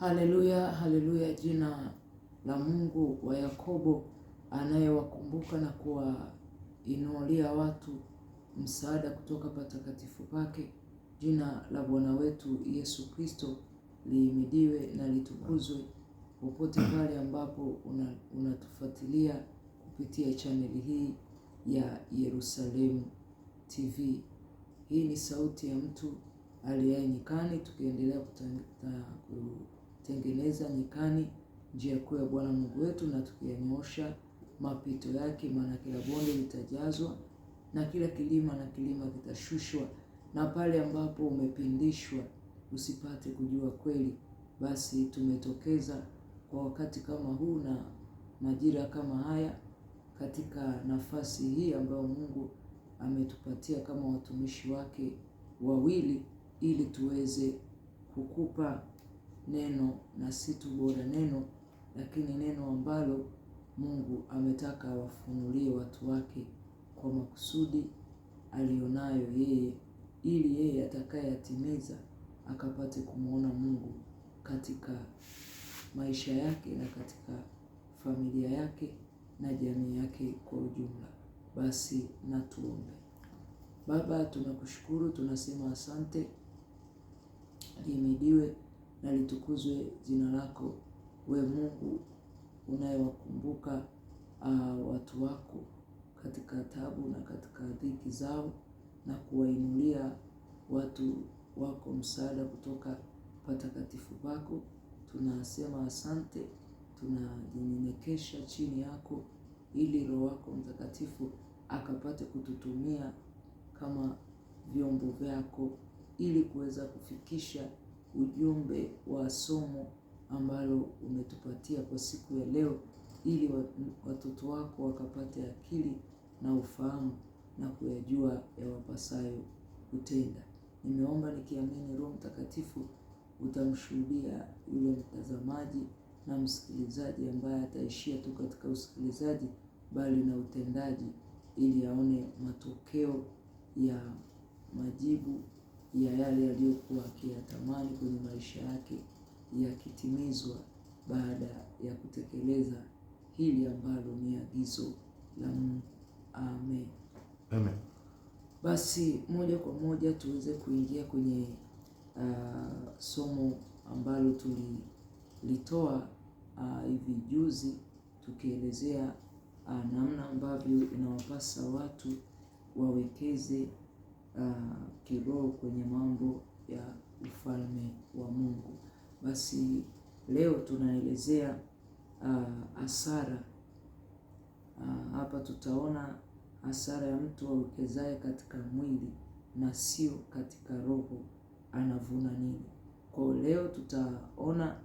Haleluya, haleluya. Jina la Mungu wa Yakobo anayewakumbuka na kuwainulia watu msaada kutoka patakatifu pake. Jina la Bwana wetu Yesu Kristo lihimidiwe na litukuzwe popote pale ambapo unatufuatilia kupitia chaneli hii ya Yerusalemu TV. Hii ni sauti ya mtu aliye nyikani, tukiendelea kutengeneza nyikani njia kuu ya Bwana Mungu wetu, na tukiyanyoosha mapito yake, maana kila bonde litajazwa na kila kilima kitashushwa, na pale ambapo umepindishwa usipate kujua kweli. Basi tumetokeza kwa wakati kama huu na majira kama haya katika nafasi hii ambayo Mungu ametupatia kama watumishi wake wawili, ili tuweze kukupa neno, na si tu bora neno, lakini neno ambalo Mungu ametaka wafunulie watu wake kwa makusudi alionayo yeye, ili yeye atakayatimiza akapate kumwona Mungu katika maisha yake na katika familia yake na jamii yake kwa ujumla. Basi na tuombe. Baba, tunakushukuru, tunasema asante. Lihimidiwe na litukuzwe jina lako, we Mungu unayewakumbuka watu wako katika taabu na katika dhiki zao, na kuwainulia watu wako msaada kutoka patakatifu pako. Tunasema asante, tunajinyenyekesha chini yako, ili Roho wako Mtakatifu akapate kututumia kama vyombo vyako, ili kuweza kufikisha ujumbe wa somo ambalo umetupatia kwa siku ya leo, ili watoto wako wakapate akili na ufahamu na kuyajua yawapasayo kutenda. Nimeomba nikiamini Roho Mtakatifu utamshuhudia yule mtazamaji na msikilizaji ambaye ataishia tu katika usikilizaji, bali na utendaji, ili aone matokeo ya majibu ya yale aliyokuwa akiyatamani kwenye maisha yake yakitimizwa baada ya kutekeleza hili ambalo ni agizo la Mungu. Amen. Amen. Basi moja kwa moja tuweze kuingia kwenye somo ambalo tulitoa hivi juzi, tukielezea namna ambavyo inawapasa watu wawekeze kiroho kwenye mambo ya ufalme wa Mungu. Basi leo tunaelezea hasara. Hapa tutaona hasara ya mtu awekezaye katika mwili na sio katika roho, anavuna nini? Kwa leo tutaona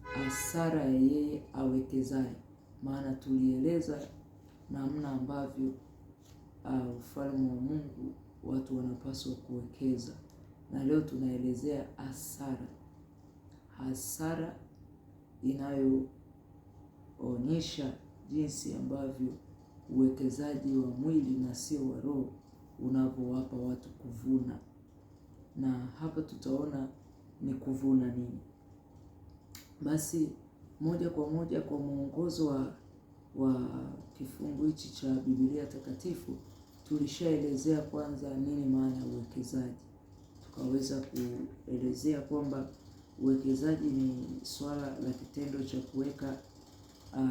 hasara ya yeye awekezaye, maana tulieleza namna ambavyo ufalme wa Mungu watu wanapaswa kuwekeza, na leo tunaelezea hasara inayoonyesha jinsi ambavyo uwekezaji wa mwili na sio wa roho unavyowapa watu kuvuna. Na hapa tutaona ni kuvuna nini. Basi moja kwa moja kwa mwongozo wa kifungu hichi cha Biblia takatifu, tulishaelezea kwanza nini maana ya uwekezaji. Tukaweza kuelezea kwamba uwekezaji ni swala la kitendo cha kuweka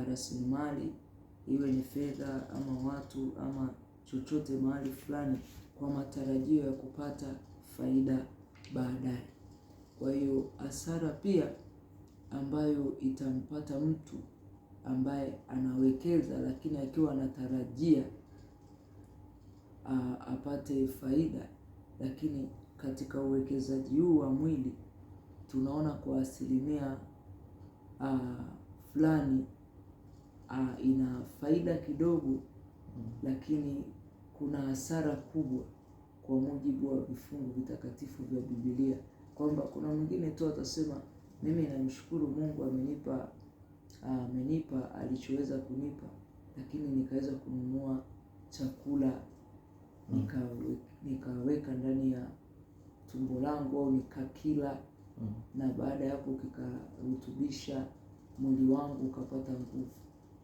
rasilimali, iwe ni fedha ama watu ama chochote mahali fulani, kwa matarajio ya kupata faida baadaye. Kwa hiyo hasara pia ambayo itampata mtu ambaye anawekeza lakini akiwa anatarajia apate faida, lakini katika uwekezaji huu wa mwili tunaona kwa asilimia fulani ina faida kidogo, lakini kuna hasara kubwa, kwa mujibu wa vifungu vitakatifu vya Biblia, kwamba kuna mwingine tu atasema mimi namshukuru Mungu amenipa alichoweza kunipa, lakini nikaweza kununua chakula nikaweka ndani ya tumbo langu, au nikakila na baada ya hapo kikarutubisha mwili wangu ukapata nguvu.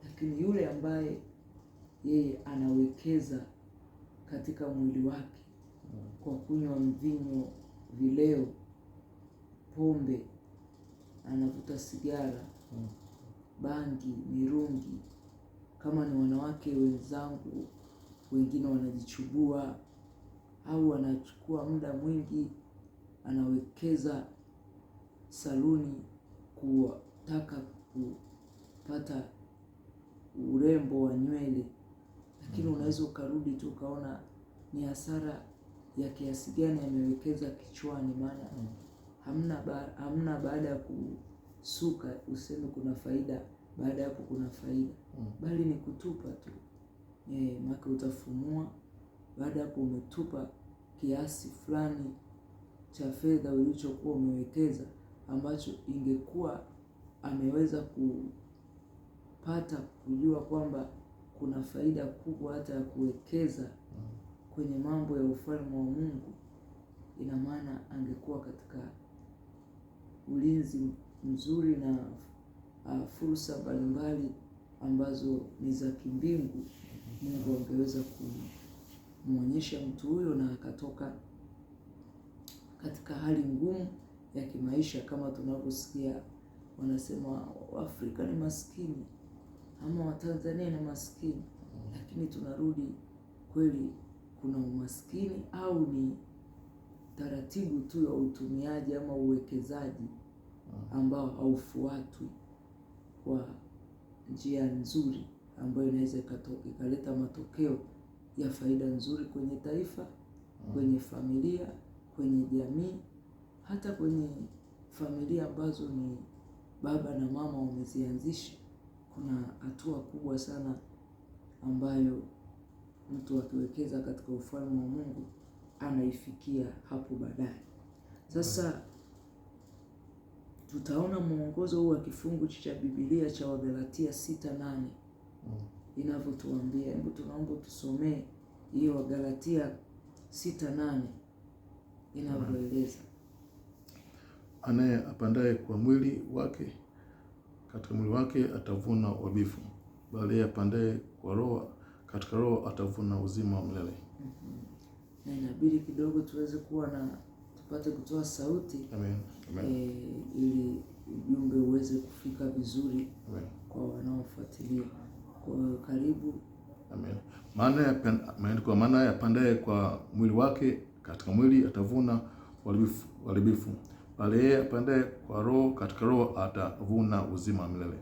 Lakini yule ambaye yeye anawekeza katika mwili wake kwa kunywa mvinyo, vileo, pombe, anavuta sigara, bangi, mirungi, kama ni wanawake wenzangu wengine wanajichubua, au anachukua muda mwingi anawekeza saluni kutaka kupata urembo wa nywele, lakini unaweza ukarudi tu ukaona ni hasara ya kiasi gani amewekeza kichwani. Maana hamna baada ya kusuka useme kuna faida, baada ya hapo kuna faida, bali ni kutupa tu. Maka utafumua, baada ya hapo umetupa kiasi fulani cha fedha ulichokuwa umewekeza, ambacho ingekuwa ameweza kupata kujua kwamba kuna faida kubwa hata ya kuwekeza kwenye mambo ya ufalme wa Mungu. Ina maana angekuwa katika ulinzi mzuri na fursa mbalimbali ambazo ni za kimbingu. Mungu angeweza kumuonyesha mtu huyo na akatoka katika hali ngumu ya kimaisha. Kama tunavyosikia wanasema Afrika ni maskini ama Watanzania ni maskini, lakini tunarudi kweli, kuna umaskini au ni taratibu tu ya utumiaji ama uwekezaji ambao haufuatwi kwa njia nzuri ambayo inaweza ikaleta matokeo ya faida nzuri kwenye taifa, kwenye familia, kwenye jamii, hata kwenye familia ambazo ni baba na mama wamezianzisha. Kuna hatua kubwa sana ambayo mtu akiwekeza katika ufalme wa Mungu anaifikia hapo baadaye. Sasa tutaona mwongozo huu wa kifungu cha Biblia cha Wagalatia 6:8 inavyotuambia. Hebu tunaomba tusomee hiyo Wagalatia 6:8 inavyoeleza. Anaye apandaye kwa mwili wake, katika mwili wake atavuna uharibifu, bali yeye apandaye kwa roho, katika roho atavuna uzima wa milele. Na inabidi kidogo tuweze kuwa na tupate kutoa sauti. Amen. Amen. Ili ujumbe uweze kufika vizuri. Amen. Kwa wanaofuatilia. Kwa karibu. Amen. Maana apandaye kwa mwili wake, katika mwili atavuna uharibifu, bali yeye apandaye kwa roho, katika roho atavuna uzima wa milele.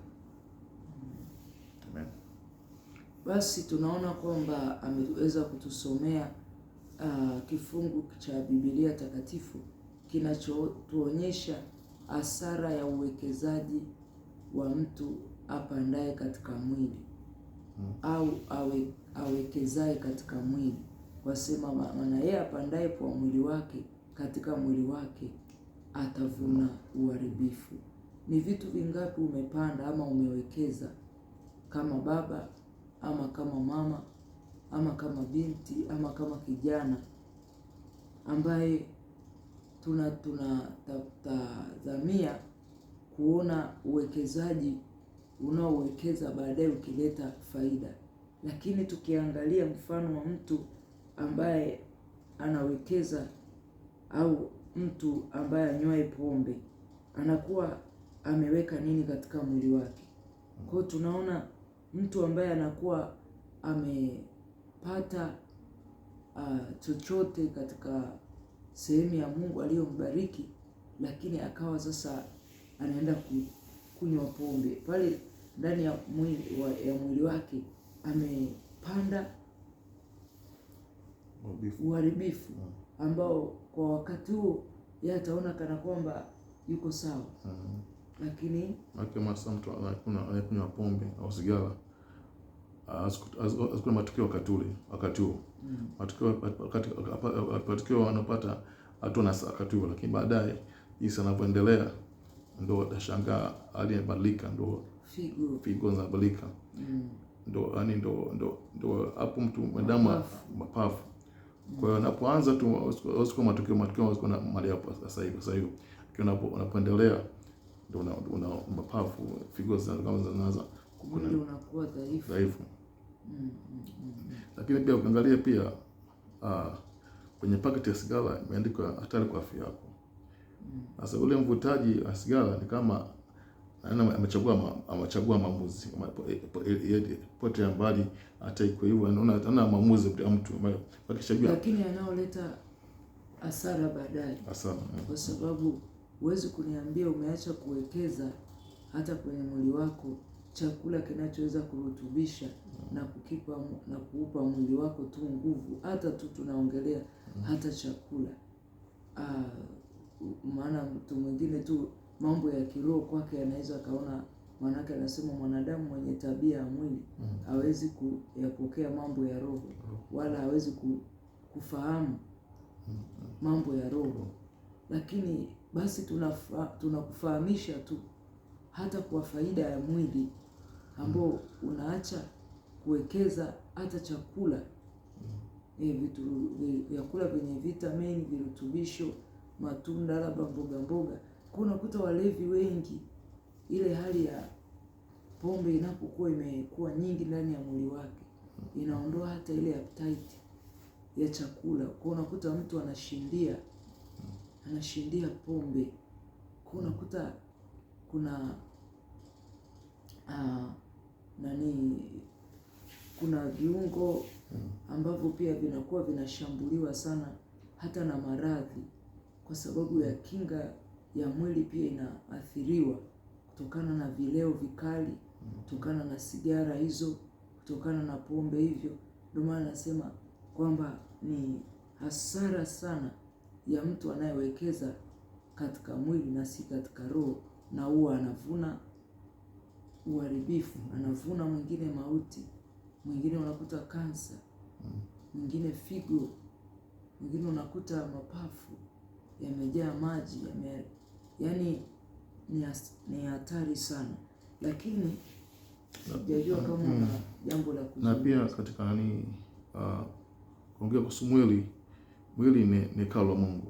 Amen. Basi tunaona kwamba ameweza kutusomea kifungu cha Biblia takatifu kinachotuonyesha hasara ya uwekezaji wa mtu apandaye katika mwili au awekezaye katika mwili. Wasema maana yeye apandaye kwa mwili wake, katika mwili wake atavuna uharibifu. Ni vitu vingapi umepanda ama umewekeza kama baba ama kama mama ama kama binti ama kama kijana ambaye tunatazamia kuona uwekezaji unaowekeza baadaye ukileta faida. Lakini tukiangalia mfano wa mtu ambaye anawekeza au mtu ambaye anywaye pombe, anakuwa ameweka nini katika mwili wake? Kwa hiyo tunaona mtu ambaye anakuwa amepata chochote katika sehemu ya Mungu aliyombariki, lakini akawa sasa anaenda kunywa pombe pale ndani ya mwili wake, amepanda uharibifu ambao kwa wakati huo yeye ataona kana kwamba yuko sawa. Lakini kama mtu anakunywa pombe au sigara, azikuna matukio wakati huo. Matukio wanapata hatuna wakati huo, lakini baadaye jinsi anavyoendelea ndio atashangaa hali inabadilika, ndio figo zinabadilika. Ndio hapo mtu mapafu. Kwa hiyo anapoanza tu usiku matukio usiku na mali hapo sasa hivi. Kwa unapoendelea ndio una mapafu, figo zinaanza mwili unakuwa dhaifu. Lakini pia ukiangalia pia kwenye paketi ya sigara imeandikwa hatari kwa afya yako. Sasa ule mvutaji wa sigara ni kama amechagua maamuzi pote mbali, hata iko hivyo ana maamuzi ya mtu akishajua, lakini anaoleta hasara baadaye. Kwa sababu huwezi kuniambia umeacha kuwekeza hata kwenye mwili wako chakula kinachoweza kurutubisha na kukipa na kuupa mwili wako tu nguvu. Hata tu tunaongelea hata chakula. Maana mtu mwingine tu mambo ya kiroho kwake anaweza kaona, manake anasema mwanadamu mwenye tabia ya mwili hawezi kuyapokea mambo ya roho, wala hawezi kufahamu mambo ya roho. Lakini basi tunakufahamisha tu hata kwa faida ya mwili ambao unaacha kuwekeza hata chakula, vyakula vyenye vitamini, virutubisho, matunda, labda mboga. Kuna kuta walevi wengi, ile hali ya pombe inapokuwa imekuwa nyingi ndani ya mwili wake inaondoa hata ile appetite ya chakula. Kwa unakuta mtu anashindia pombe. Kwa unakuta kuna viungo ambavyo pia vinakuwa vinashambuliwa sana hata na maradhi, kwa sababu ya kinga ya mwili pia inaathiriwa kutokana na vileo vikali, kutokana na sigara hizo, kutokana na pombe hivyo. Ndio maana nasema kwamba ni hasara sana ya mtu anayewekeza katika mwili na si katika roho, na huwa anavuna uharibifu, anavuna mwingine mauti, mwingine unakuta kansa, mwingine figo, mwingine unakuta mapafu yamejaa maji, yani ni hatari sana. Lakini sijajua kama una jambo la kuzungumza. Na pia katika kuongea kuhusu mwili ni hekalu la Mungu.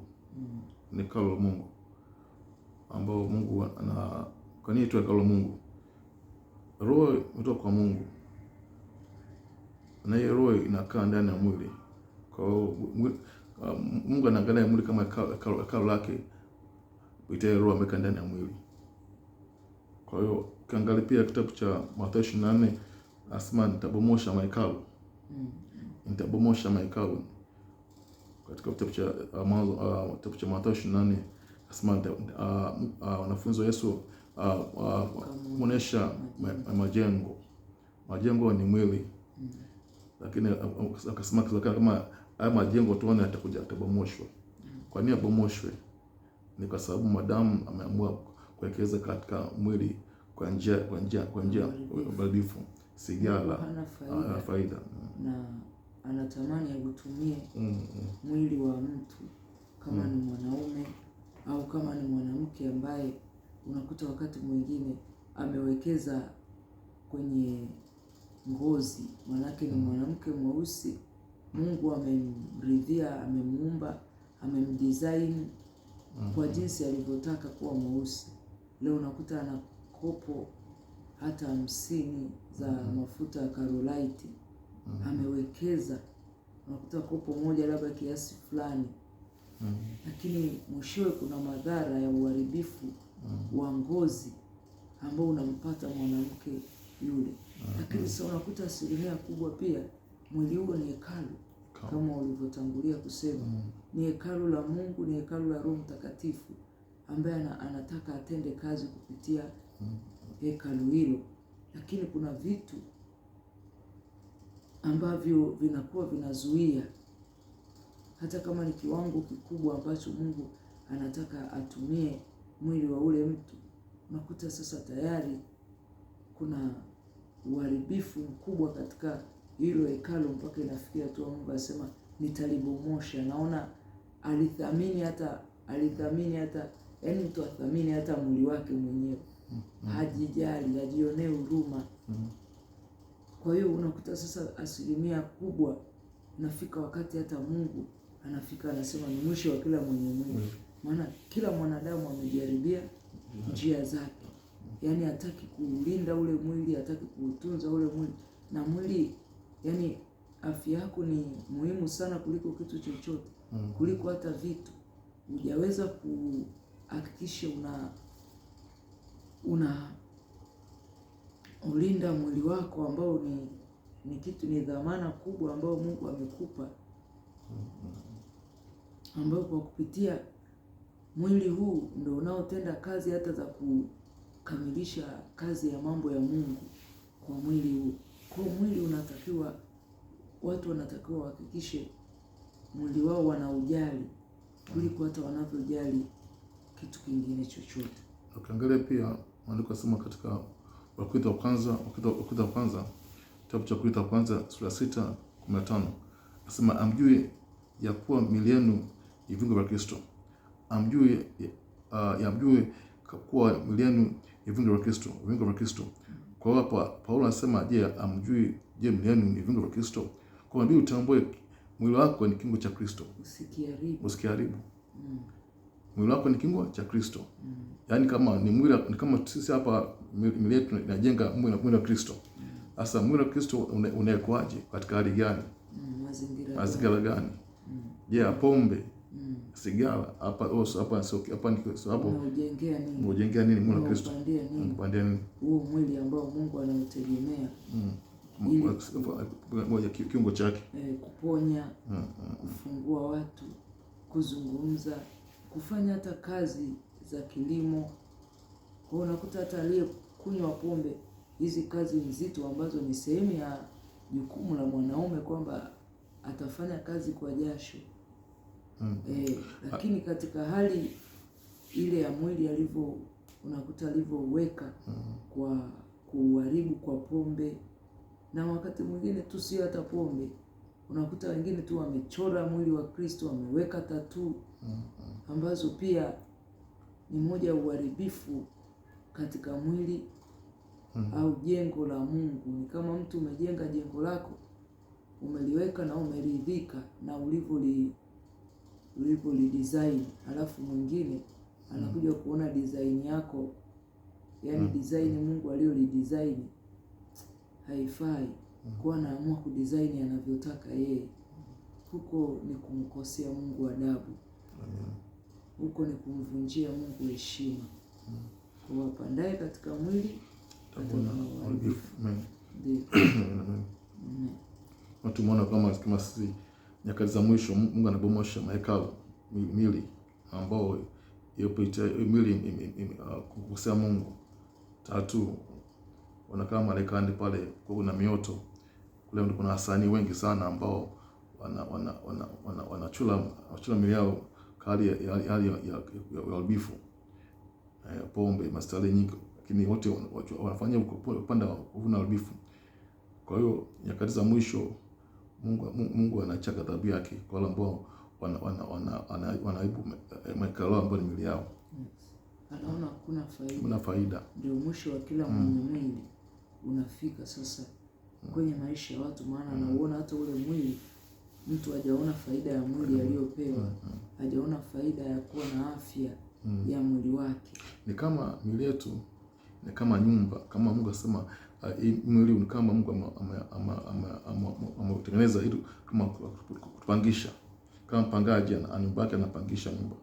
Ni hekalu la Mungu ambao Mungu kwa nini tu hekalu la Mungu? Roho inatoka kwa Mungu, na hiyo roho inakaa ndani ya mwili. Kwa hiyo Mungu anaangalia mwili kama hekalu lake, itaye roho amekaa ndani ya mwili. Kwa hiyo ukiangalia pia kitabu cha Mathayo 24 asema nitabomosha mahekalu. Nitabomosha mahekalu. Katika kitabu cha Mathayo 24 asema wanafunzi wa Yesu muonesha majengo. Majengo ni mwili. Lakini akasema kama haya majengo tuone atabomoshwa. Kwa nini abomoshwe? Ni kwa sababu madamu ameamua kuwekeza katika mwili kwa njia ubadifu, sigara, faida. Na anatamani akutumie mwili wa mtu kama ni mwanaume au kama ni mwanamke, ambaye unakuta wakati mwingine amewekeza kwenye ngozi, manake ni mwanamke mweusi. Mungu amemridhia, amemuumba, amemdesign kwa jinsi alivyotaka kuwa mweusi. Leo unakuta ana kopo hata 50 za mafuta ya Carolite amewekeza, unakuta kopo moja labda kiasi fulani. Lakini mwishowe kuna madhara ya uharibifu wa ngozi ambao unampata mwanamke yule. Lakini sasa unakuta asilimia kubwa pia mwili huo ni hekalu, kama ulivyotangulia kusema, ni hekalu la Mungu, ni hekalu la Roho Mtakatifu ambaye anataka atende kazi kupitia hekalu hilo. Lakini kuna vitu ambavyo vinakuwa vinazuia, hata kama ni kiwango kikubwa ambacho Mungu anataka atumie mwili wa ule mtu, unakuta sasa tayari kuna uharibifu mkubwa katika hilo hekalu, mpaka inafikia tu Mungu asema nitalibomosha. Naona alithamini hata yani mtu athamini hata mwili wake mwenyewe, hajijali, hajionee huruma. Kwa hiyo unakuta sasa asilimia kubwa nafika wakati hata Mungu anafika anasema ni mwisho wa kila mwenye mwili. maana kila mwanadamu amejaribia njia zake. Yaani hataki kuulinda ule mwili, hataki kuutunza ule mwili. Na mwili, yaani afya yako ni muhimu sana kuliko kitu chochote, kuliko hata vitu. Hujaweza kuhakikisha una ulinda mwili wako ambao ni kitu, ni dhamana kubwa ambao Mungu amekupa, ambao kwa kupitia mwili huu ndio unaotenda kazi hata za kukamilisha kazi ya mambo ya Mungu kwa mwili huu. Kwa mwili unatakiwa, watu wanatakiwa wahakikishe mwili wao wanaujali kuliko hata wanavyojali kitu kingine chochote. Ukiangalia pia maandiko yanasema katika Wakorintho wa kwanza, kitabu cha Wakorintho wa kwanza sura 6:15, nasema amjue ya kuwa miili yenu ni viungo vya Kristo. Amjue kuwa miili yenu ni viungo vya Kristo. Kwa hapa Paulo anasema amjue miili yenu ni viungo vya Kristo. Kwa ndio utambue mwili wako ni kiungo cha Kristo. Usikiharibu. Mwili wako ni kiungo cha Kristo. Yaani kama ni mwili, ni kama sisi hapa mwili wetu inajenga mwili wa Kristo. Sasa mwili wa Kristo unaekwaje, katika hali gani? Mazingira gani? Pombe, sigara, hapa unajengea nini mwili wa Kristo? Unapandia nini? Huo mwili ambao Mungu anautegemea. Kiungo chake. Kuponya, kufungua watu, kuzungumza, kufanya hata kazi za kilimo. Kwa unakuta hata aliyekunywa pombe, hizi kazi nzito ambazo ni sehemu ya jukumu la mwanaume kwamba atafanya kazi kwa jasho. Lakini katika hali ile ya mwili unakuta alivyoweka kwa kuharibu kwa pombe. Na wakati mwingine tu sio hata pombe, unakuta wengine tu wamechora mwili wa Kristo, wameweka tattoo ambazo pia ni moja ya uharibifu katika mwili au jengo la Mungu. Ni kama mtu umejenga jengo lako, umeliweka na umeridhika na ulivyo design, alafu mwingine anakuja kuona design yako, yaani design Mungu aliyodesign haifai, kwa anaamua kudesign anavyotaka yeye. Huko ni kumkosea Mungu adabu. Huko ni kumvunjia Mungu heshima. Kwa wapandaye katika mwili tumeona kama sisi nyakati za mwisho Mungu anabomosha mahekalu, mili ambao yopoita mili kukosea Mungu. Tatu, wanakaa Marekani pale kuna mioto kule, kuna wasanii wengi sana ambao wanachula mili yao kali ya uharibifu, pombe, mastari nyingi, lakini wote wanafanya upande wa uharibifu. Kwa hiyo nyakati za mwisho Mungu anachaka adhabu yake kwa wale ambao wanaibu mahekalu ambao ni mili yao. Anaona kuna faida. Ndio mwisho wa kila mwenye mwili unafika sasa kwenye maisha ya watu, maana anaona hata ule mwili mtu hajaona faida ya mwili aliyopewa, hajaona faida ya kuwa na afya ya mwili wake. Ni kama mwili yetu ni kama nyumba, kama Mungu asema mwili ni kama Mungu ametengeneza ili kama kupangisha, kama mpangaji nyumba yake anapangisha nyumba.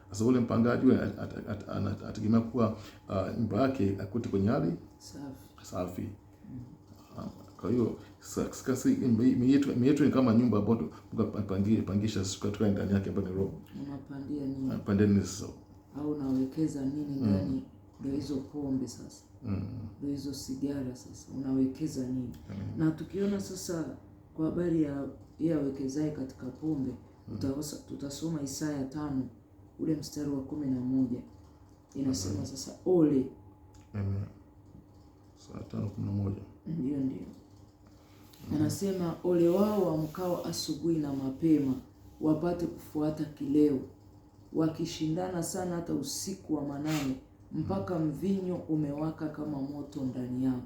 Sasa ule mpangaji yule atategemea kuwa nyumba yake akute kwenye hali safi. Kwa hiyo sasa yetu ni kama nyumba ambayo Mungu apangisha siku ndani yake, ambayo ni roho. Unapandia nini? Unapandia nini sasa? Au unawekeza nini ndani? Ndio hizo pombe sasa. Ndio hizo sigara sasa. Unawekeza nini? Na tukiona sasa kwa habari ya wekezaji katika pombe, tutasoma Isaya 5 ule mstari wa 11. Inasema sasa ole. Isaya 5:11. Ndio. Anasema ole wao waamkao asubuhi na mapema wapate kufuata kileo, wakishindana sana hata usiku wa manane, mpaka mvinyo umewaka kama moto ndani yao.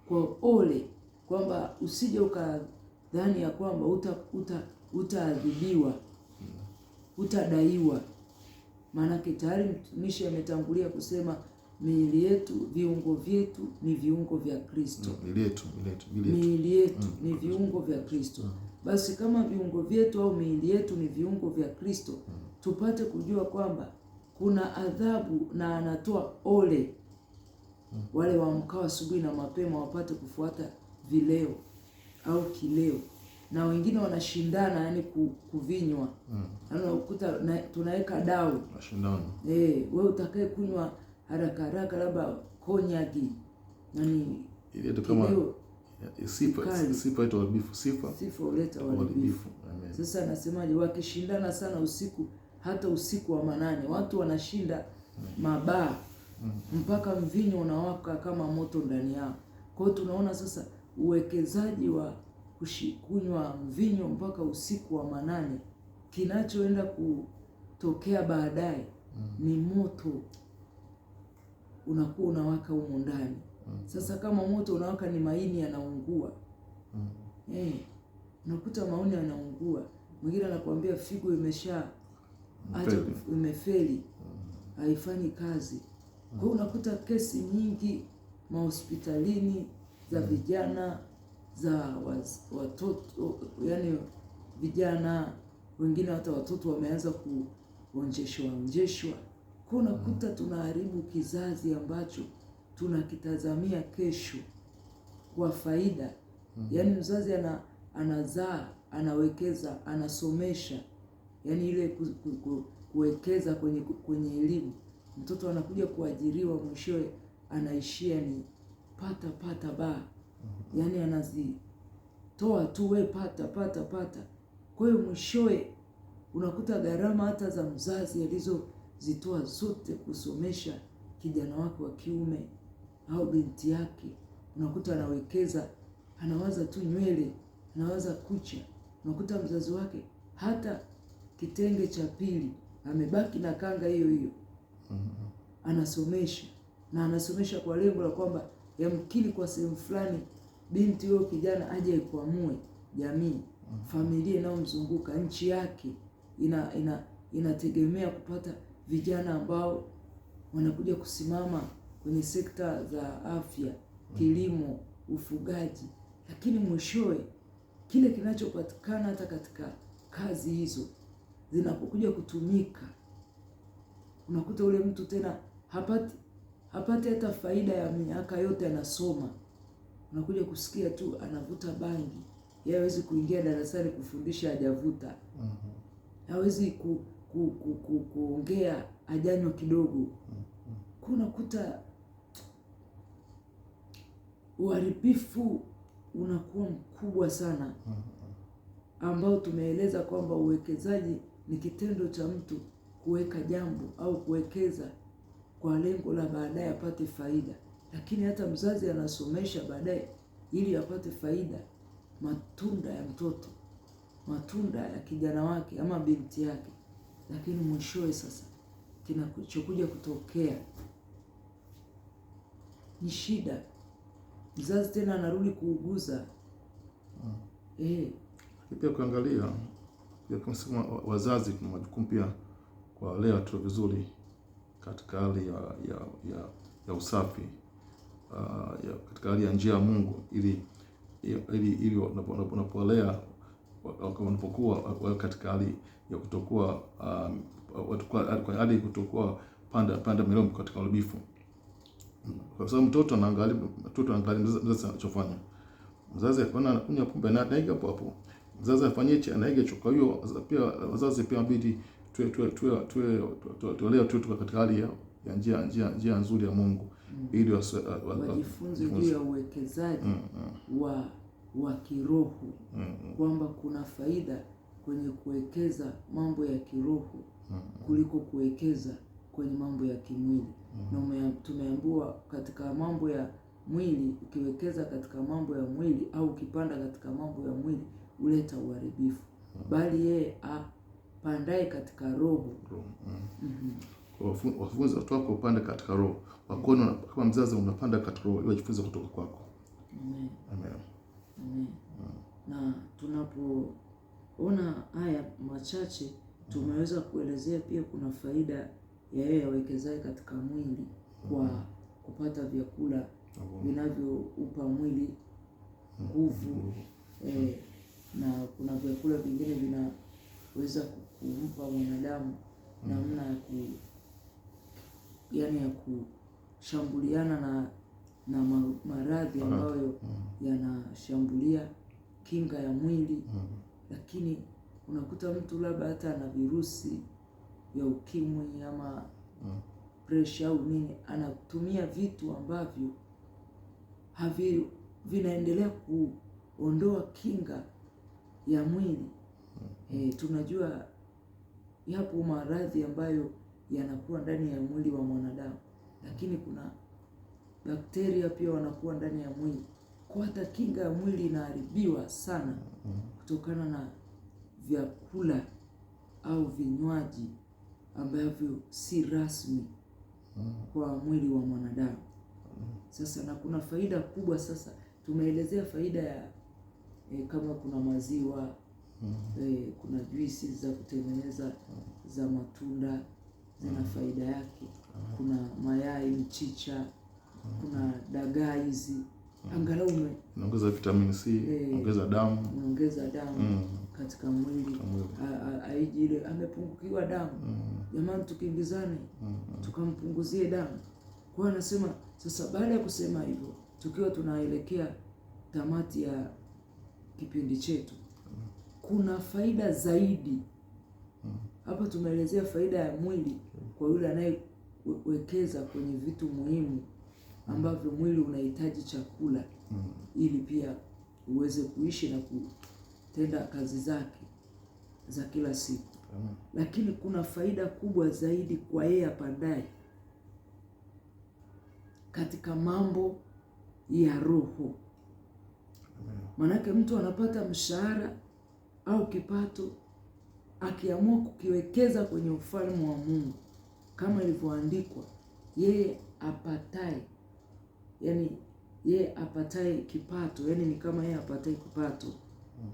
Kwa ole, kwamba usije ukadhani ya kwamba utaadhibiwa, utadaiwa. Maanake tayari mtumishi ametangulia kusema miili yetu, viungo vyetu ni viungo vya Kristo. Miili yetu ni viungo vya Kristo. Basi kama viungo vyetu au miili yetu ni viungo vya Kristo, tupate kujua kwamba kuna adhabu, na anatoa ole wale waamkao asubuhi na mapema wapate kufuata vileo au kileo. Na wengine wanashindana, yani kuvinywa. Unakuta tunaweka dau mashindano. Wewe utakaye kunywa haraka haraka labda konyagi, yani ile kama sifa ito uharibifu, sifa huleta uharibifu. Sasa anasemaje? Wakishindana sana usiku, hata usiku wa manane. Watu wanashinda mabaa mpaka mvinyo unawaka kama moto ndani yao. Kwa hiyo tunaona sasa uwekezaji wa kunywa mvinyo mpaka usiku wa manane, kinachoenda kutokea baadaye ni moto unakuwa unawaka humo ndani. Sasa kama moto unawaka, ni maini yanaungua. Unakuta maoni yanaungua. Mwingine anakuambia figo imefeli, haifanyi kazi. Kwa hiyo unakuta kesi nyingi mahospitalini za vijana, za watoto, yani vijana wengine hata watoto wameanza kuonjeshwa. Kwa unakuta tunaharibu kizazi ambacho tunakitazamia kesho kwa faida. Yani mzazi anazaa, anawekeza, anasomesha, yani ile kuwekeza kwenye elimu. Mtoto anakuja kuajiriwa, mwishowe anaishia ni pata ba. Yani anazitoa tu, we pata. Kwa hiyo mwishowe unakuta gharama hata za mzazi alizozitoa zote kusomesha kijana wake wa kiume au binti yake, unakuta anawekeza, anawaza tu nywele, anawaza kucha. Unakuta mzazi wake hata kitenge cha pili amebaki na kanga hiyo anasomesha, na anasomesha kwa lengo la kwamba yamkini kwa sehemu fulani binti huyo kijana aje kuamue jamii, familia inayomzunguka, nchi yake inategemea kupata vijana ambao wanakuja kusimama kwenye sekta za afya, kilimo, ufugaji. Lakini mwishowe kile kinachopatikana hata katika kazi hizo zinapokuja kutumika, unakuta ule mtu tena hapati hata faida ya miaka yote anasoma. Unakuja kusikia tu anavuta bangi. Yeye hawezi kuingia darasani kufundisha hajavuta. Hawezi kuongea hajanywa kidogo. Kunakuta uharibifu unakuwa mkubwa sana, ambao tumeeleza kwamba uwekezaji ni kitendo cha mtu kuweka jambo au kuwekeza kwa lengo la baadaye apate faida. Lakini hata mzazi anasomesha baadaye ili apate faida, matunda ya mtoto, matunda ya kijana wake ama binti yake. Lakini mwishowe sasa kinachokuja kutokea ni shida. Mzazi tena anarudi kuuguza. Pia kuangalia pia kama wazazi kuna majukumu pia kwa wale watoto vizuri katika hali ya usafi, katika hali ya njia ya Mungu, ili unapolea wanapokuwa katika hali ya kutokuwa hali kutokuwa panda milombo katika uharibifu. Kwa sababu mtoto anaangalia mzazi anachofanya. Mzazi akiona anakunywa pombe na anaiga hapo. Mzazi afanyeje? Anaiga hicho. Kwa hiyo pia wazazi pia inabidi tuelewe katika hali ya njia nzuri ya Mungu, ili wajifunze juu ya uwekezaji wa kiroho, kwamba kuna faida kwenye kuwekeza mambo ya kiroho kuliko kuwekeza kwenye mambo ya kimwili. Na tumeambiwa katika mambo ya mwili, ukiwekeza katika mambo ya mwili au ukipanda katika mambo ya mwili huleta uharibifu, bali yeye apandaye katika roho. Wafunze watoto wako upande katika roho. Wakono kama mzazi unapanda katika roho, wajifunze kutoka kwako. Amen. Na tunapoona haya machache tumeweza kuelezea pia kuna faida ya yeye awekezaye katika mwili kwa kupata vyakula vinavyoupa mwili nguvu. Na kuna vyakula vingine vinaweza kumpa mwanadamu namna ya kushambuliana na maradhi ambayo yanashambulia kinga ya mwili. Lakini unakuta mtu labda hata ana virusi vya ukimwi ama pressure au nini, anatumia vitu ambavyo vinaendelea kuondoa kinga ya mwili. Tunajua yapo maradhi ambayo yanakuwa ndani ya mwili wa mwanadamu, lakini kuna bakteria pia wanakuwa ndani ya mwili. Kwa hata kinga ya mwili inaharibiwa sana kutokana na vyakula au vinywaji ambavyo si rasmi kwa mwili wa mwanadamu. Sasa na kuna faida kubwa. Sasa tumeelezea faida ya kama kuna maziwa, kuna juisi za kutengeneza za matunda zina faida yake, kuna mayai, mchicha, kuna dagaa hizi, angalau unaongeza vitamin C, unaongeza damu katika mwili. Aiji ile amepungukiwa damu, jamani tukimbizane tukampunguzie damu. Kwa anasema sasa, baada ya kusema hivyo, tukiwa tunaelekea tamati ya kipindi chetu, kuna faida zaidi hapa. Tumeelezea faida ya mwili kwa yule anayewekeza kwenye vitu muhimu ambavyo mwili unahitaji chakula ili pia uweze kuishi na kutenda kazi zake za kila siku. Lakini kuna faida kubwa zaidi kwa yeye apandaye katika mambo ya roho. Manake mtu anapata mshahara au kipato, akiamua kukiwekeza kwenye ufalme wa Mungu kama ilivyoandikwa, yeye apataye kipato, yani ni kama yeye apataye kipato,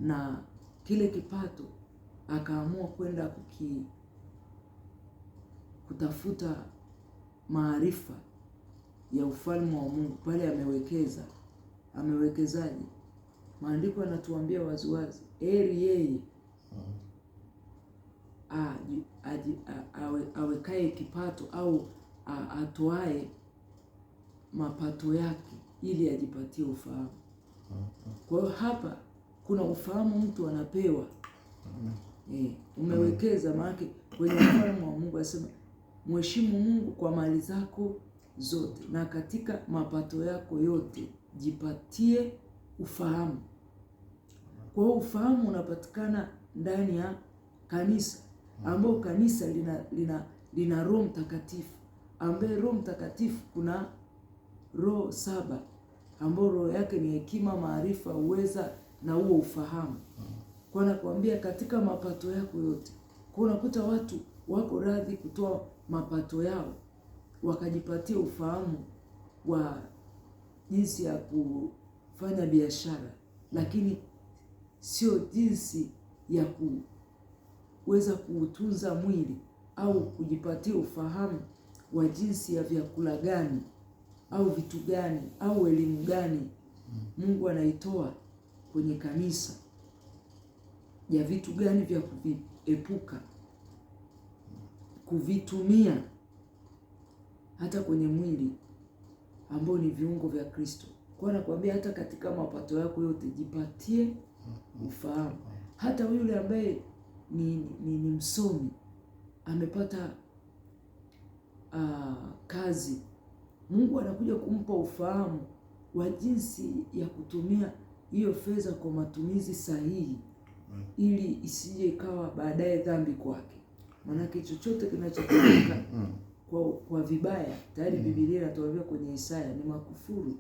na kile kipato akaamua kwenda kutafuta maarifa ya ufalme wa Mungu, pale amewekezaje? Maandiko yanatuambia waziwazi, heri yeye awekaye kipato au atoae mapato yake ili ajipatie ufahamu. Kwa hiyo hapa kuna ufahamu mtu anapewa. Umewekeza, maana kwenye ufalme wa Mungu asema, mheshimu Mungu kwa mali zako zote na katika mapato yako yote jipatie ufahamu. Kwa hiyo ufahamu unapatikana ndani ya kanisa, ambao kanisa lina Roho Mtakatifu, ambaye Roho Mtakatifu kuna roho 7 ambao roho yake ni hekima, maarifa, uweza na huo ufahamu. Kwa nakwambia katika mapato yako yote. Kwa unakuta watu wako radhi kutoa mapato yao wakajipatia ufahamu wa jinsi ya kufanya biashara, lakini sio jinsi ya kuweza kuutunza mwili au kujipatia ufahamu wa jinsi ya vyakula gani au vitu gani au elimu gani Mungu anaitoa kwenye kanisa, ya vitu gani vya kuviepuka kuvitumia hata kwenye mwili ambao ni viungo vya Kristo. Kwa nakwambia hata katika mapato yako yote jipatie ufahamu. Hata yule ambaye ni msomi, amepata kazi, Mungu anakuja kumpa ufahamu wa jinsi ya kutumia hiyo fedha kwa matumizi sahihi, ili isije ikawa baadaye dhambi kwake. Maanake chochote kinachotumika kwa vibaya, tayari Biblia inatuambia kwenye Isaya ni makufuru.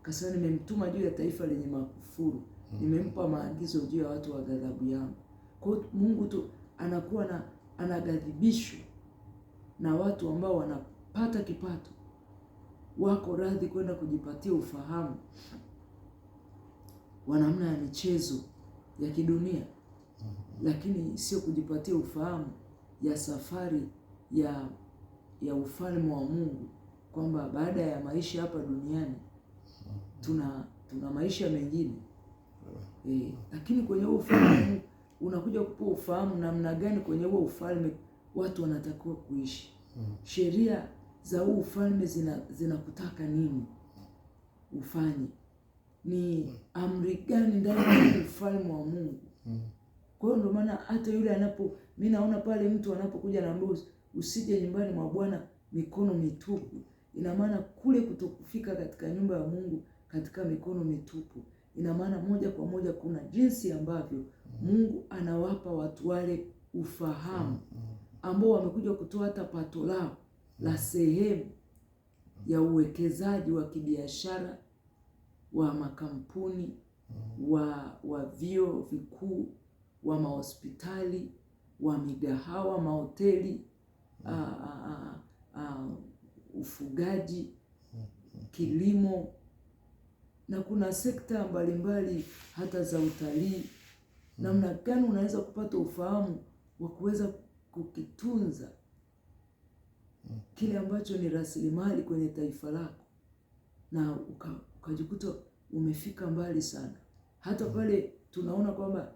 Kasema nimemtuma juu ya taifa lenye makufuru, nimempa maagizo juu ya watu wa ghadhabu yangu. Kwa hiyo Mungu tu anakuwa anaghadhibishwa na watu ambao wanapata kipato, wako radhi kwenda kujipatia ufahamu wa namna ya michezo ya kidunia, lakini sio kujipatia ufahamu ya safari ya ufalme wa Mungu, kwamba baada ya maisha hapa duniani tuna maisha mengine. Lakini kwenye huo ufalme wa Mungu unakuja kupewa ufahamu namna gani kwenye huo ufalme watu wanatakiwa kuishi. Sheria za huu ufalme zinakutaka nini ufanye, ni amri gani ndani ya ufalme wa Mungu. Kwa hiyo ndio maana hata yule mimi naona pale mtu anapokuja na mbuzi, usije nyumbani mwa Bwana mikono mitupu. Ina maana kule kutokufika katika nyumba ya Mungu katika mikono mitupu, ina maana moja kwa moja kuna jinsi ambavyo Mungu anawapa watu wale ufahamu ambao wamekuja kutoa hata pato lao la sehemu ya uwekezaji wa kibiashara, wa makampuni, wa vyuo vikuu, wa mahospitali, wa migahawa, mahoteli, ufugaji, kilimo, na kuna sekta mbalimbali hata za utalii. Namna gani unaweza kupata ufahamu wa kuweza kukitunza kile ambacho ni rasilimali kwenye taifa lako, na ukajikuta umefika mbali sana. Hata pale tunaona kwamba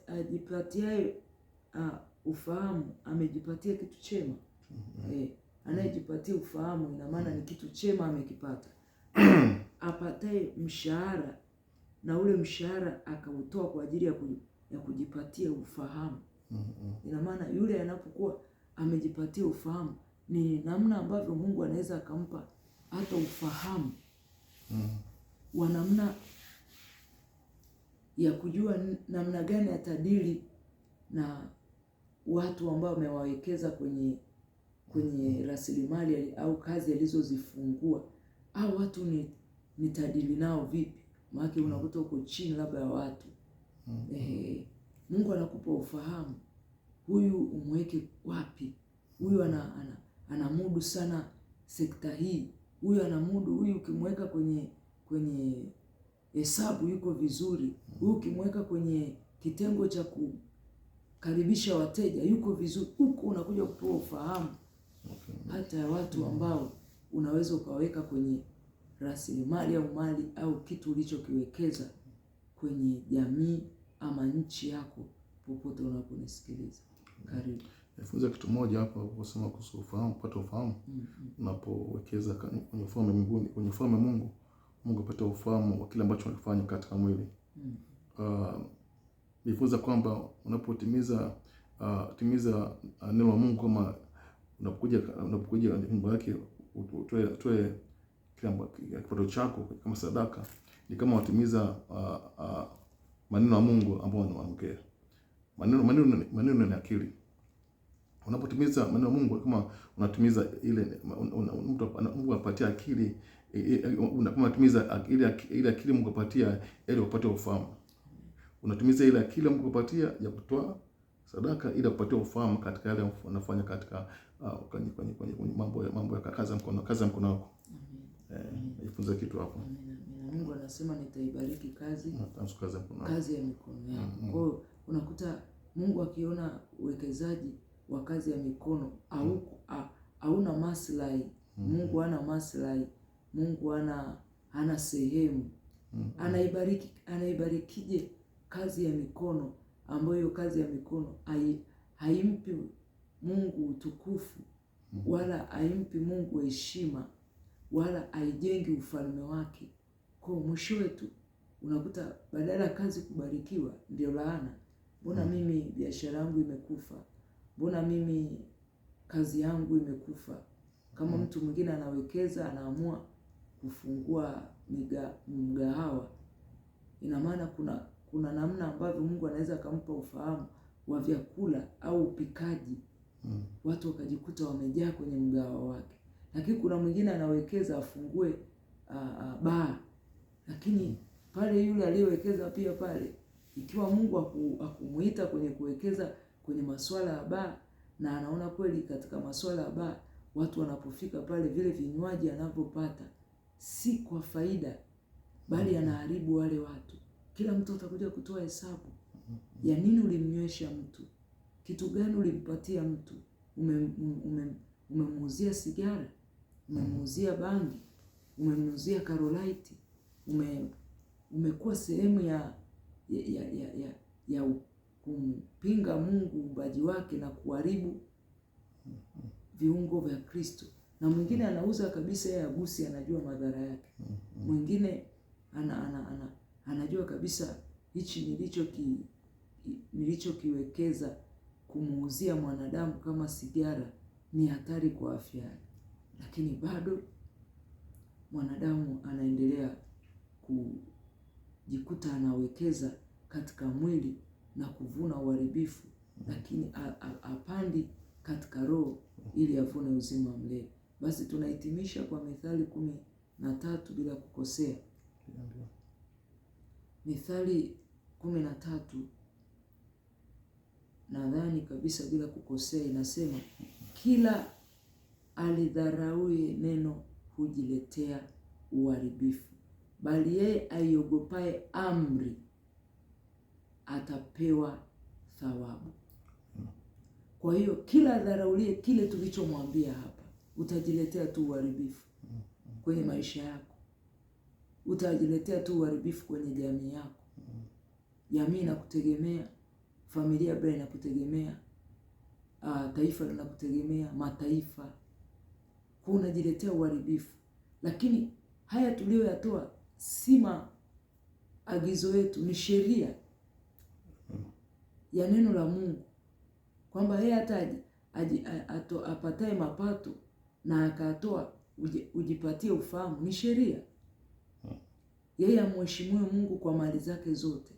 ajipatiaye ufahamu amejipatia kitu chema. Anayejipatia ufahamu ina maana ni kitu chema amekipata. Apataye mshahara na ule mshahara akautoa kwa ajili ya kujipatia ufahamu, ina maana yule anapokuwa amejipatia ufahamu, ni namna ambavyo Mungu anaweza akampa hata ufahamu wa namna ya kujua namna gani atadili na watu ambao wamewawekeza kwenye rasilimali au kazi alizozifungua, au watu nitadili nao vipi? Maana unakuta uko chini labda ya watu. Mungu anakupa ufahamu, huyu umweke wapi, huyu anamudu sana sekta hii, huyu anamudu, huyu ukimweka kwenye hesabu yuko vizuri, huyu ukimweka kwenye kitengo cha kukaribisha wateja yuko vizuri. Huko unakuja kupewa ufahamu hata ya watu ambao unaweza ukaweka kwenye rasilimali au mali au kitu ulichokiwekeza kwenye jamii ama nchi yako, popote unaponisikiliza. Karibu. Nifunze kitu moja hapa kusema kuhusu ufahamu, kupata ufahamu. Unapowekeza kwenye ufalme wa Mungu, kwenye ufalme wa Mungu, Mungu apata ufahamu wa kile ambacho unafanya katika mwili. Nifunza kwamba unapotimiza neno la Mungu, kama unapokuja nyumba yake utoe kipato chako kama sadaka, ni kama watimiza maneno ya Mungu ambao wanaongea. Maneno ni akili. Unapotimiza maneno ya Mungu, kama unatimiza ile Mungu apatia akili, unatimiza ile akili Mungu apatia ili upate ufahamu. Unatimiza ile akili Mungu apatia ya kutoa sadaka ili upate ufahamu katika yale unafanya katika kwenye mambo ya kazi ya mkono wako. Jifunze kitu hapo. Mungu anasema nitaibariki kazi ya mikono yako. Kwa hiyo unakuta Mungu akiona uwekezaji wa kazi ya mikono hauna maslahi. Mungu hana maslahi. Mungu hana sehemu. Anaibarikije kazi ya mikono, ambayo kazi ya mikono haimpi Mungu utukufu, wala haimpi Mungu heshima, wala haijengi ufalme wake. Kwa mwisho wetu unakuta badala kazi kubarikiwa ndio laana. Mbona mimi biashara yangu imekufa? Mbona mimi kazi yangu imekufa? Kama mtu mwingine anawekeza, anaamua kufungua mgahawa, ina maana kuna namna ambavyo Mungu anaweza akampa ufahamu wa vyakula au upikaji, watu wakajikuta wamejaa kwenye mgahawa wake. Lakini kuna mwingine anawekeza afungue baa, lakini pale yule aliyewekeza pia pale, ikiwa Mungu akumuita kwenye kuwekeza kwenye masuala ya baa, na anaona kweli katika masuala ya baa watu wanapofika pale, vile vinywaji anavyopata si kwa faida, bali anaharibu wale watu. Kila mtu atakuja kutoa hesabu ya nini ulimnywesha mtu, kitu gani ulimpatia mtu, umemuuzia sigara, umemuuzia bangi, umemuuzia Carolite, umekuwa sehemu ya kumpinga Mungu uumbaji wake na kuharibu viungo vya Kristo. Na mwingine anauza kabisa, yeye agusi, anajua madhara yake. Mwingine anajua kabisa hichi nilichokiwekeza kumuuzia mwanadamu kama sigara ni hatari kwa afya yake, lakini bado mwanadamu anaendelea kujikuta anawekeza katika mwili na kuvuna uharibifu, lakini apandi katika roho ili avune uzima wa milele. Basi tunahitimisha kwa Mithali 13 bila kukosea. Mithali 13 nadhani kabisa bila kukosea inasema, kila alidharauye neno hujiletea uharibifu, bali yeye aiogopaye amri atapewa thawabu. Kwa hiyo kila dharaulie kile tulichomwambia hapa, utajiletea tu uharibifu kwenye maisha yako, utajiletea tu uharibifu kwenye jamii yako. Jamii inakutegemea, familia bado inakutegemea, taifa linakutegemea, mataifa. Kwa unajiletea uharibifu. Lakini haya tuliyoyatoa si maagizo yetu, ni sheria ya neno la Mungu, kwamba yeye hata apataye mapato na akatoa ujipatie ufahamu, ni sheria. Yeye amheshimiwe Mungu kwa mali zake zote.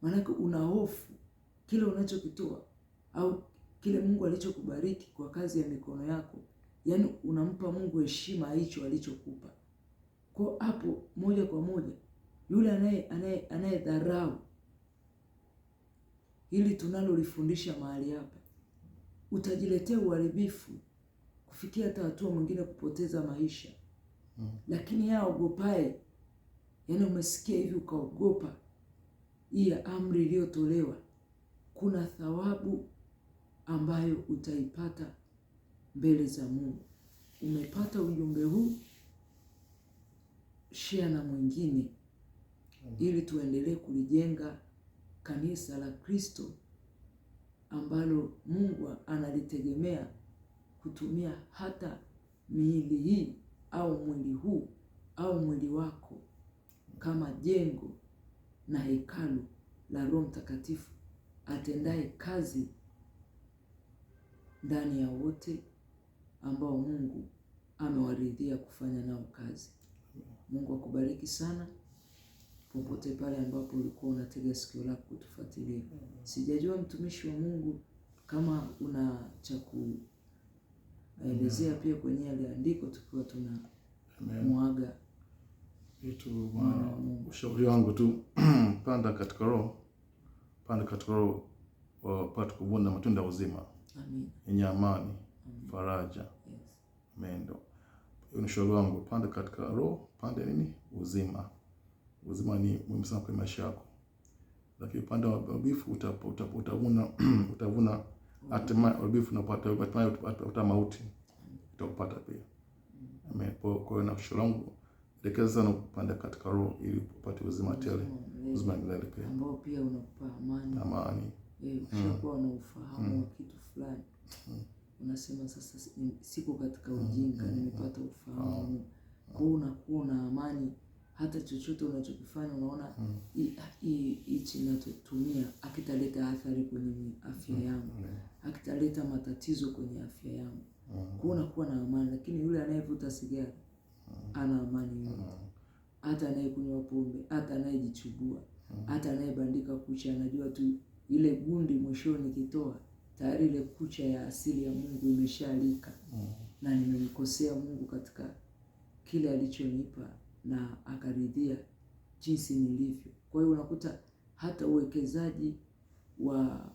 Maanake una hofu kile unachokitoa au kile Mungu alichokubariki kwa kazi ya mikono yako, yaani unampa Mungu heshima hicho alichokupa. Kwa hapo moja kwa moja yule anayedharau hili tunalolifundisha mahali hapa, utajiletea uharibifu kufikia hata hatua mwingine kupoteza maisha. Lakini yeye aogopaye, yaani umesikia hivi ukaogopa hii amri iliyotolewa, kuna thawabu ambayo utaipata mbele za Mungu. Umepata ujumbe huu, share na mwingine ili tuendelee kulijenga kanisa la Kristo ambalo Mungu analitegemea kutumia hata miili hii au mwili huu au mwili wako kama jengo na hekalu la Roho Mtakatifu atendaye kazi ndani ya wote ambao Mungu amewaridhia kufanya nao kazi. Mungu akubariki sana popote pale ambapo ulikuwa unatega sikio lako kutufuatilia. Sijajua mtumishi wa Mungu kama una cha kuelezea pia kwenye yale andiko tukiwa tuna muaga. Ushauri wangu tu panda katika roho, upate kuvuna matunda ya uzima. Amen. Yenye amani, faraja. Yes. Mendo. Hiyo ushauri wangu, panda katika roho, panda nini? Uzima. Uzima ni muhimu sana kwa maisha yako. Lakini panda uharibifu utavuna hatimaye uharibifu, unapata mauti. Utakupata pia. Amen. Kwa hiyo na ushauri wangu, elekeza sana kupanda katika roho ili upate uzima tele, uzima milele pia. Ambao pia unakupa amani. Amani. Ukishakuwa na ufahamu wa kitu fulani, unasema sasa siko katika ujinga, nimepata ufahamu. Kwa hiyo unakuwa na amani, hata chochote unachokifanya unaona hichi ninachotumia akitaleta athari kwenye afya yangu, akitaleta matatizo kwenye afya yangu. Kwa hiyo unakuwa na amani. Lakini yule anayevuta sigara ana amani yote. Hata anayekunywa pombe, hata anayejichubua, hata anayebandika kucha, anajua tu ile gundi mwishoni kitoa tayari ile kucha ya asili ya Mungu imeshalika. Na nimemkosea Mungu katika kile alichonipa na akaridhia jinsi nilivyo. Kwa hiyo unakuta hata uwekezaji wa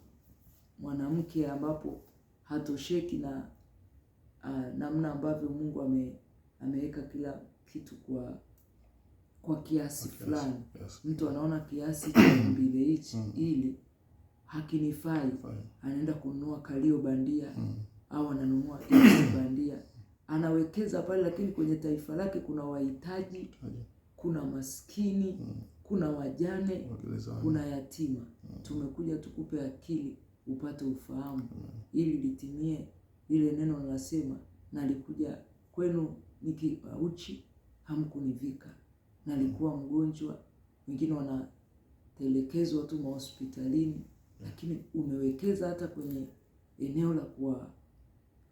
mwanamke ambapo hatosheki na namna ambavyo Mungu ameweka kila kitu kwa kiasi fulani. Yes. Mtu anaona kiasi cha mbile hichi ili hakinifai, anaenda kununua kalio bandia au ananunua bandia, anawekeza pale, lakini kwenye taifa lake kuna wahitaji, kuna maskini, kuna wajane, kuna yatima. Tumekuja tukupe akili upate ufahamu, ili litimie lile neno linasema, nalikuja kwenu uchi hamkunivika, nalikuwa mgonjwa. Wengine wanatelekezwa tu hospitalini, lakini umewekeza hata kwenye eneo la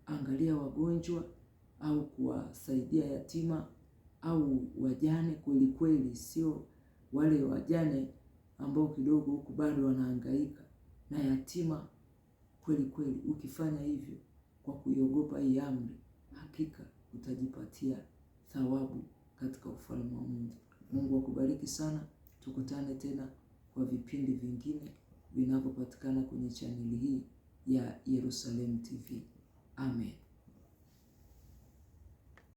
kuangalia wagonjwa au kuwasaidia yatima au wajane kweli kweli, sio wale wajane ambao kidogo huku bado wanahangaika, na yatima kweli kweli. Ukifanya hivyo kwa kuiogopa hii amri, hakika utajipatia thawabu katika ufalme wa Mungu. Mungu akubariki sana. Tukutane tena kwa vipindi vingine vinavyopatikana kwenye chaneli hii ya Yerusalemu TV. Amen.